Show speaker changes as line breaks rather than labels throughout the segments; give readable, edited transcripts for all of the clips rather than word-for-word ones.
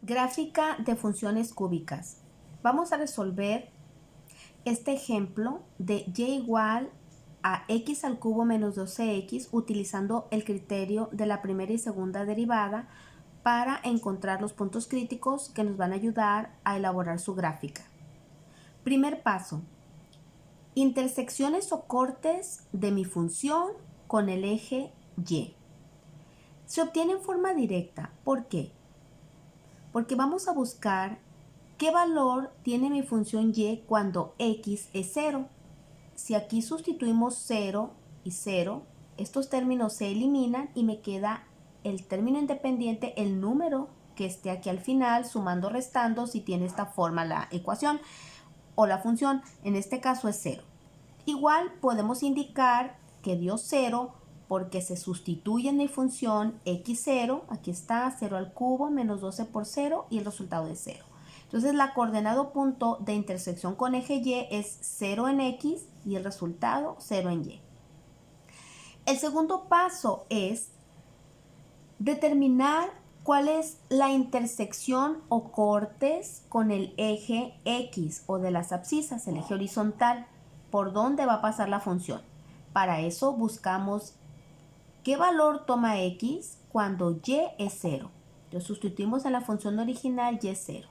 Gráfica de funciones cúbicas. Vamos a resolver este ejemplo de y igual a x al cubo menos 12x utilizando el criterio de la primera y segunda derivada para encontrar los puntos críticos que nos van a ayudar a elaborar su gráfica. Primer paso. Intersecciones o cortes de mi función con el eje y. Se obtiene en forma directa. ¿Por qué? Porque vamos a buscar qué valor tiene mi función y cuando x es 0. Si aquí sustituimos 0 y 0, estos términos se eliminan y me queda el término independiente, el número que esté aquí al final, sumando, restando, si tiene esta forma la ecuación o la función, en este caso es 0. Igual podemos indicar que dio 0 porque se sustituye en mi función x0, aquí está, 0 al cubo menos 12 por 0 y el resultado es 0. Entonces la coordenada punto de intersección con eje y es 0 en x y el resultado 0 en y. El segundo paso es determinar cuál es la intersección o cortes con el eje x o de las abscisas, el eje horizontal, por dónde va a pasar la función. Para eso buscamos qué valor toma x cuando y es 0. Lo sustituimos en la función original y es 0.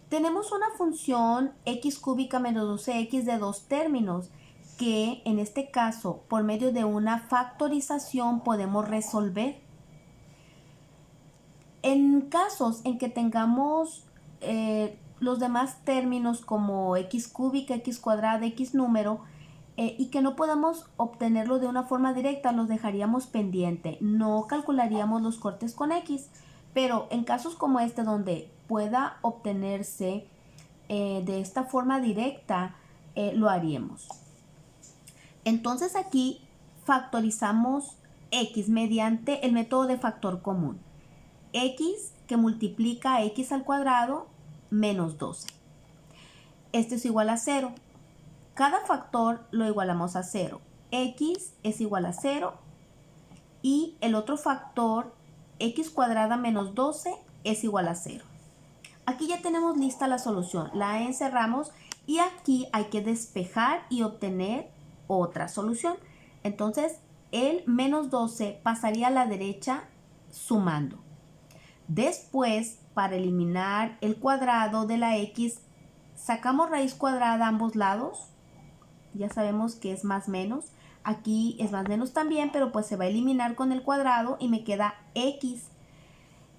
Tenemos una función x cúbica menos 12x de dos términos que en este caso por medio de una factorización podemos resolver. En casos en que tengamos los demás términos como x cúbica, x cuadrada, x número y que no podamos obtenerlo de una forma directa, los dejaríamos pendiente. No calcularíamos los cortes con x, pero en casos como este donde pueda obtenerse de esta forma directa, lo haríamos. Entonces aquí factorizamos x mediante el método de factor común. X que multiplica a x al cuadrado menos 12. Esto es igual a 0. Cada factor lo igualamos a 0. X es igual a 0 y el otro factor, x cuadrada menos 12, es igual a 0. Aquí ya tenemos lista la solución. La encerramos y aquí hay que despejar y obtener otra solución. Entonces, el menos 12 pasaría a la derecha sumando. Después, para eliminar el cuadrado de la x, sacamos raíz cuadrada a ambos lados. Ya sabemos que es más menos. Aquí es más menos también, pero pues se va a eliminar con el cuadrado y me queda x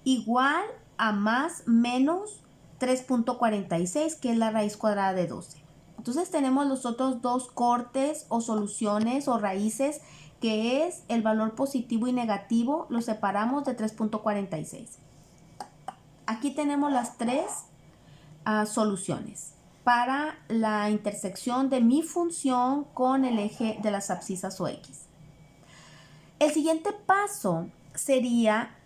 igual a más menos 3.46, que es la raíz cuadrada de 12. Entonces tenemos los otros dos cortes o soluciones o raíces, que es el valor positivo y negativo, lo separamos de 3.46. Aquí tenemos las tres soluciones para la intersección de mi función con el eje de las abscisas o x. El siguiente paso sería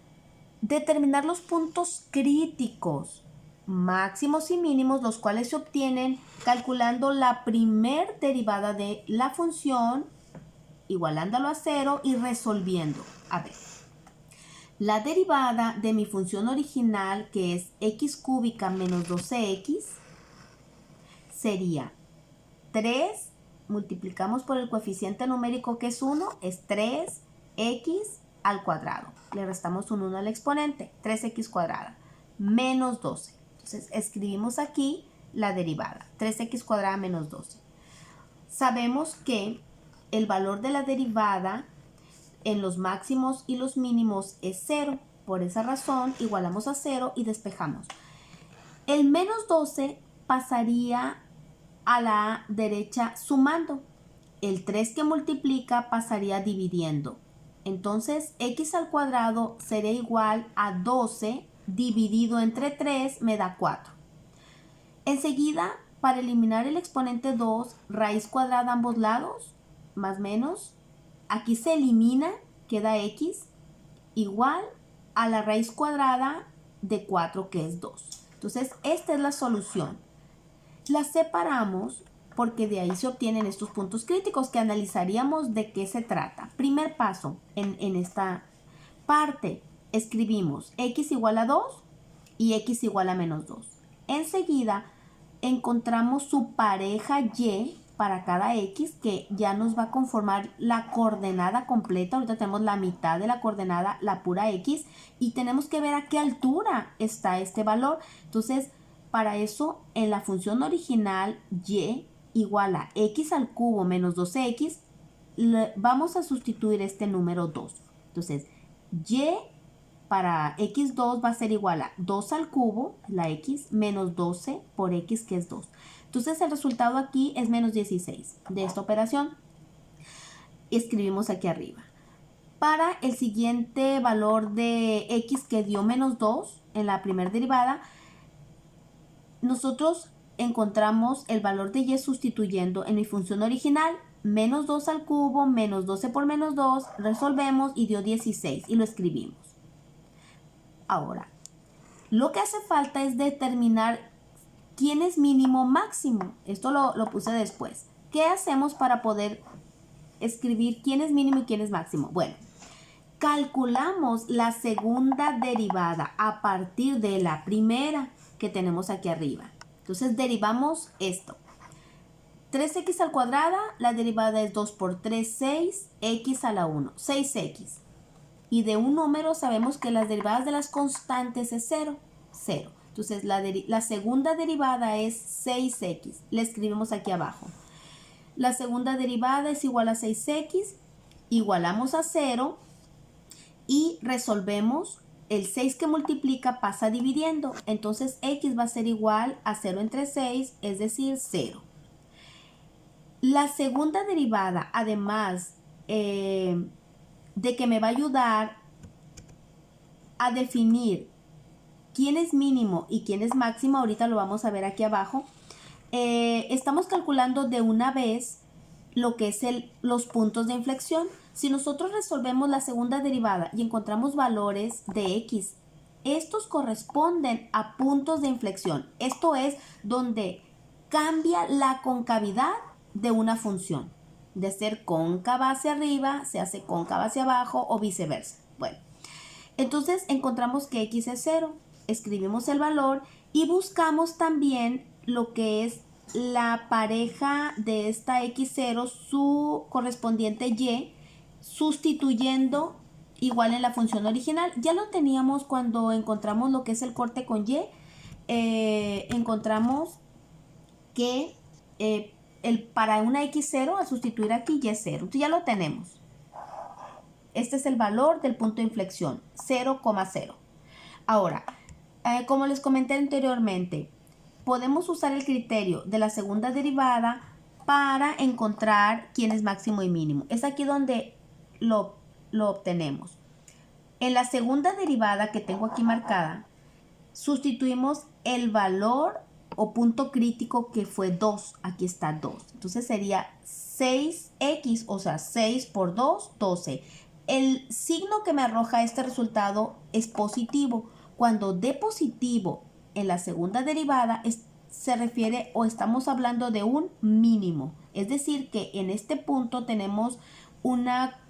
determinar los puntos críticos máximos y mínimos, los cuales se obtienen calculando la primer derivada de la función, igualándolo a 0 y resolviendo. A ver, la derivada de mi función original, que es x cúbica menos 12x, sería 3, multiplicamos por el coeficiente numérico que es 1, es 3x al cuadrado. Le restamos un 1 al exponente, 3x cuadrada, menos 12. Entonces escribimos aquí la derivada, 3x cuadrada menos 12. Sabemos que el valor de la derivada en los máximos y los mínimos es 0. Por esa razón igualamos a 0 y despejamos. El menos 12 pasaría a la derecha sumando. El 3 que multiplica pasaría dividiendo. Entonces x al cuadrado sería igual a 12 dividido entre 3 me da 4. Enseguida, para eliminar el exponente 2, raíz cuadrada a ambos lados, más menos, aquí se elimina, queda x igual a la raíz cuadrada de 4, que es 2. Entonces, esta es la solución. La separamos porque de ahí se obtienen estos puntos críticos que analizaríamos de qué se trata. Primer paso en esta parte, escribimos x igual a 2 y x igual a menos 2. Enseguida encontramos su pareja y para cada x, que ya nos va a conformar la coordenada completa. Ahorita tenemos la mitad de la coordenada, la pura x, y tenemos que ver a qué altura está este valor. Entonces, para eso, en la función original y igual a x al cubo menos 2x, vamos a sustituir este número 2. Entonces, y para x2 va a ser igual a 2 al cubo, la x, menos 12 por x, que es 2. Entonces el resultado aquí es menos 16 de esta operación. Escribimos aquí arriba. Para el siguiente valor de x que dio menos 2 en la primera derivada, nosotros encontramos el valor de y sustituyendo en mi función original, menos 2 al cubo, menos 12 por menos 2, resolvemos y dio 16 y lo escribimos. Ahora, lo que hace falta es determinar quién es mínimo máximo. Esto lo puse después. ¿Qué hacemos para poder escribir quién es mínimo y quién es máximo? Bueno, calculamos la segunda derivada a partir de la primera que tenemos aquí arriba. Entonces derivamos esto. 3x al cuadrada, la derivada es 2 por 3, 6, x a la 1, 6x. Y de un número sabemos que las derivadas de las constantes es 0, 0. Entonces la segunda derivada es 6x. Le escribimos aquí abajo. La segunda derivada es igual a 6x. Igualamos a 0 y resolvemos. El 6 que multiplica pasa dividiendo. Entonces x va a ser igual a 0 entre 6, es decir, 0. La segunda derivada, además de que me va a ayudar a definir quién es mínimo y quién es máximo, ahorita lo vamos a ver aquí abajo. Estamos calculando de una vez lo que es los puntos de inflexión. Si nosotros resolvemos la segunda derivada y encontramos valores de x, estos corresponden a puntos de inflexión. Esto es donde cambia la concavidad de una función. De ser cóncava hacia arriba, se hace cóncava hacia abajo o viceversa. Bueno, entonces encontramos que x es 0. Escribimos el valor y buscamos también lo que es la pareja de esta x0, su correspondiente y, sustituyendo igual en la función original. Ya lo teníamos cuando encontramos lo que es el corte con y. Encontramos que para una x0, al sustituir aquí, y es 0. Entonces ya lo tenemos. Este es el valor del punto de inflexión, 0,0. Ahora, como les comenté anteriormente, podemos usar el criterio de la segunda derivada para encontrar quién es máximo y mínimo. Es aquí donde lo obtenemos. En la segunda derivada que tengo aquí marcada, sustituimos el valor o punto crítico que fue 2. Aquí está 2. Entonces sería 6x, o sea, 6 por 2, 12. El signo que me arroja este resultado es positivo. Cuando dé positivo en la segunda derivada se refiere o estamos hablando de un mínimo. Es decir, que en este punto tenemos una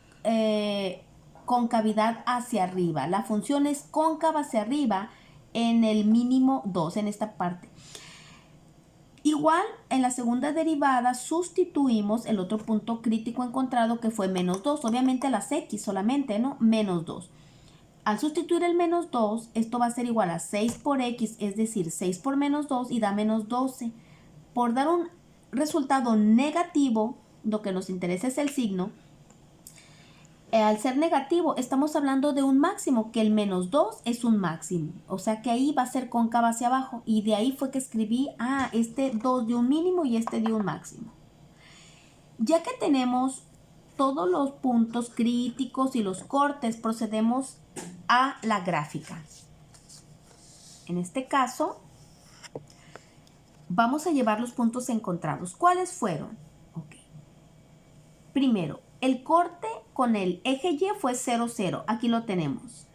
concavidad hacia arriba. La función es cóncava hacia arriba en el mínimo 2, en esta parte. Igual, en la segunda derivada sustituimos el otro punto crítico encontrado que fue menos 2. Obviamente las x solamente, ¿no? Menos 2. Al sustituir el menos 2, esto va a ser igual a 6 por x, es decir, 6 por menos 2 y da menos 12. Por dar un resultado negativo, lo que nos interesa es el signo. Al ser negativo, estamos hablando de un máximo, que el menos 2 es un máximo. O sea que ahí va a ser cóncava hacia abajo. Y de ahí fue que escribí, este 2 dio un mínimo y este dio un máximo. Ya que tenemos todos los puntos críticos y los cortes, procedemos a la gráfica. En este caso, vamos a llevar los puntos encontrados. ¿Cuáles fueron? Okay. Primero, el corte con el eje Y fue 0, 0. Aquí lo tenemos.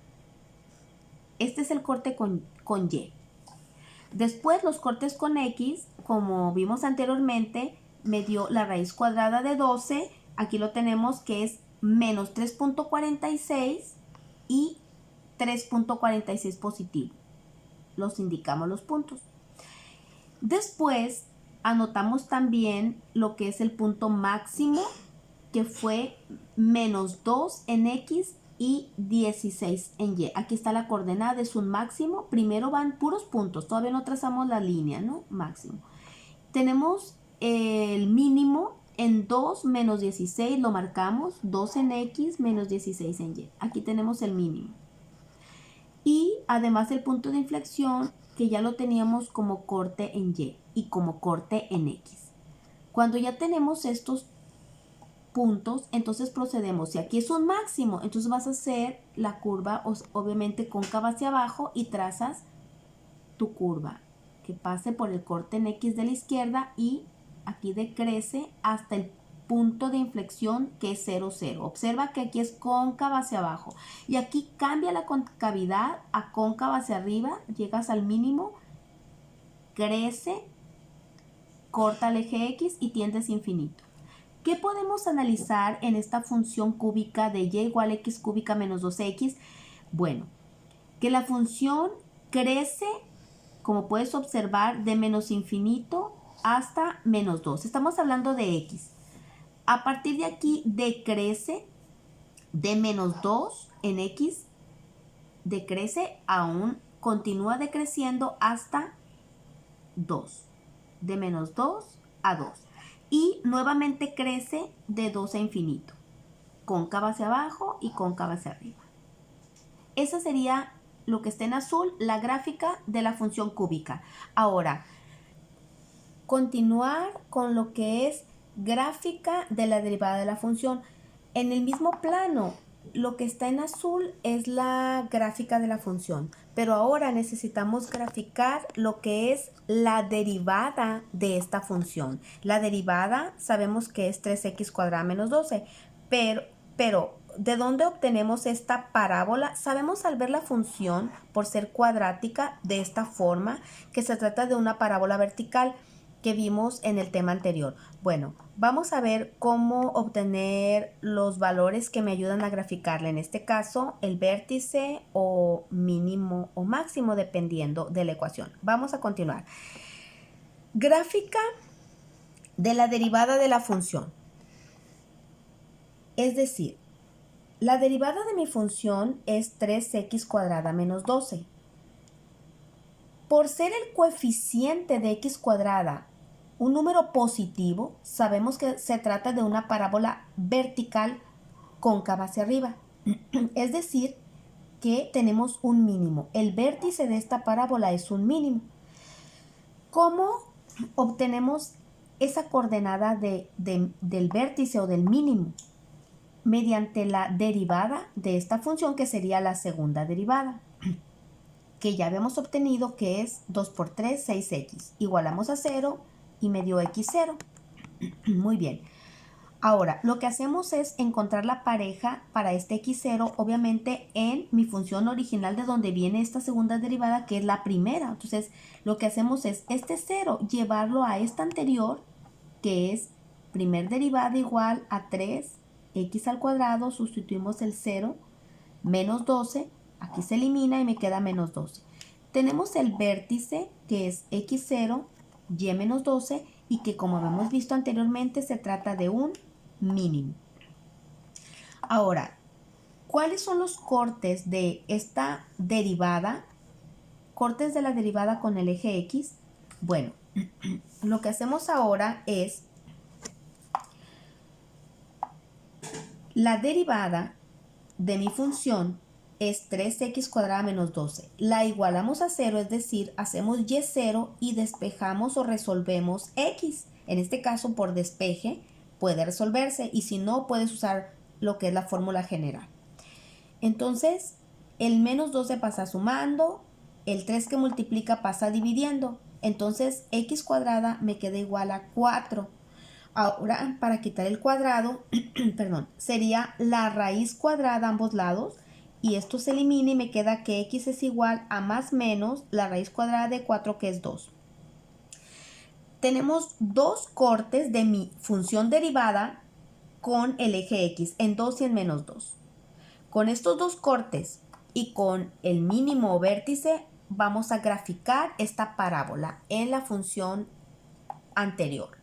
Este es el corte con Y. Después, los cortes con X, como vimos anteriormente, me dio la raíz cuadrada de 12. Aquí lo tenemos, que es menos 3.46 y 3.46 positivo. los indicamos los puntos. Después anotamos también lo que es el punto máximo, que fue menos 2 en X y 16 en Y. Aquí está la coordenada, es un máximo. Primero van puros puntos, todavía no trazamos la línea, ¿no? Máximo. Tenemos el mínimo en 2 menos 16, lo marcamos, 2 en X menos 16 en Y. Aquí tenemos el mínimo. Y además el punto de inflexión, que ya lo teníamos como corte en Y y como corte en X. Cuando ya tenemos estos puntos, entonces procedemos. Si aquí es un máximo, entonces vas a hacer la curva obviamente cóncava hacia abajo y trazas tu curva que pase por el corte en X de la izquierda y aquí decrece hasta el punto de inflexión que es 0, 0. Observa que aquí es cóncava hacia abajo y aquí cambia la concavidad a cóncava hacia arriba, llegas al mínimo, crece, corta el eje X y tiendes infinito. ¿Qué podemos analizar en esta función cúbica de y igual a x cúbica menos 2x? Bueno, que la función crece, como puedes observar, de menos infinito hasta menos 2. Estamos hablando de x. A partir de aquí decrece de menos 2 en x, decrece aún, continúa decreciendo hasta 2. De menos 2 a 2. Y nuevamente crece de 2 a infinito, cóncava hacia abajo y cóncava hacia arriba. Esa sería lo que está en azul, la gráfica de la función cúbica. Ahora, continuar con lo que es gráfica de la derivada de la función. En el mismo plano, lo que está en azul es la gráfica de la función, pero ahora necesitamos graficar lo que es la derivada de esta función. La derivada sabemos que es 3x cuadrada menos 12, pero ¿de dónde obtenemos esta parábola? Sabemos al ver la función, por ser cuadrática de esta forma, que se trata de una parábola vertical que vimos en el tema anterior. Bueno, vamos a ver cómo obtener los valores que me ayudan a graficarla. En este caso, el vértice o mínimo o máximo, dependiendo de la ecuación. Vamos a continuar. Gráfica de la derivada de la función. Es decir, la derivada de mi función es 3x cuadrada menos 12. Por ser el coeficiente de x cuadrada un número positivo, sabemos que se trata de una parábola vertical cóncava hacia arriba. Es decir, que tenemos un mínimo. El vértice de esta parábola es un mínimo. ¿Cómo obtenemos esa coordenada del vértice o del mínimo? Mediante la derivada de esta función, que sería la segunda derivada, que ya habíamos obtenido, que es 2 por 3, 6x. Igualamos a 0 y me dio x0. Muy bien. Ahora, lo que hacemos es encontrar la pareja para este x0, obviamente en mi función original de donde viene esta segunda derivada, que es la primera. Entonces, lo que hacemos es este 0, llevarlo a esta anterior, que es primer derivada igual a 3x al cuadrado, sustituimos el 0, menos 12, aquí se elimina y me queda menos 12. Tenemos el vértice, que es x0, y menos 12, y que como hemos visto anteriormente se trata de un mínimo. Ahora, ¿cuáles son los cortes de esta derivada? Cortes de la derivada con el eje X. Bueno, lo que hacemos ahora es la derivada de mi función es 3x cuadrada menos 12. La igualamos a 0, es decir, hacemos y0 y despejamos o resolvemos x. En este caso, por despeje, puede resolverse y si no, puedes usar lo que es la fórmula general. Entonces, el menos 12 pasa sumando, el 3 que multiplica pasa dividiendo. Entonces, x cuadrada me queda igual a 4. Ahora, para quitar el cuadrado, perdón, sería la raíz cuadrada a ambos lados. Y esto se elimina y me queda que x es igual a más menos la raíz cuadrada de 4, que es 2. Tenemos dos cortes de mi función derivada con el eje x, en 2 y en menos 2. Con estos dos cortes y con el mínimo vértice, vamos a graficar esta parábola en la función anterior.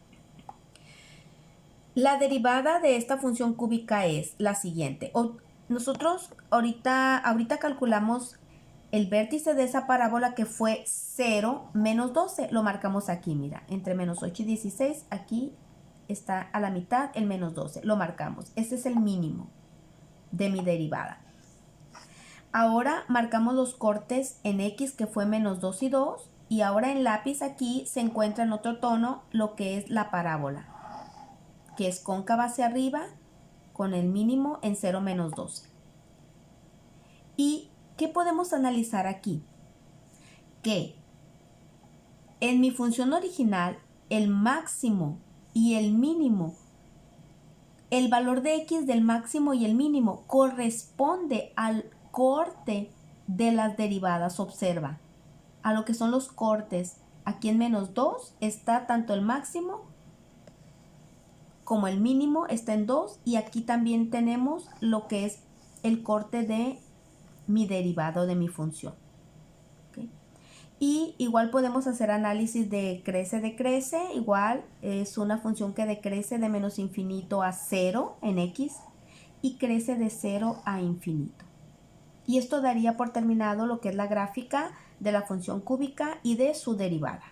La derivada de esta función cúbica es la siguiente. Nosotros ahorita calculamos el vértice de esa parábola que fue 0, menos 12. Lo marcamos aquí, mira, entre menos 8 y 16. Aquí está a la mitad el menos 12. Lo marcamos. Este es el mínimo de mi derivada. Ahora marcamos los cortes en X, que fue menos 2 y 2. Y ahora en lápiz aquí se encuentra en otro tono lo que es la parábola, que es cóncava hacia arriba con el mínimo en 0 menos 12. ¿Y qué podemos analizar aquí? Que en mi función original, el máximo y el mínimo, el valor de X del máximo y el mínimo corresponde al corte de las derivadas. Observa, a lo que son los cortes. Aquí en menos 2 está tanto el máximo como el mínimo está en 2, y aquí también tenemos lo que es el corte de mi derivado de mi función. ¿Okay? Y igual podemos hacer análisis de decrece. Igual es una función que decrece de menos infinito a 0 en X y crece de 0 a infinito. Y esto daría por terminado lo que es la gráfica de la función cúbica y de su derivada.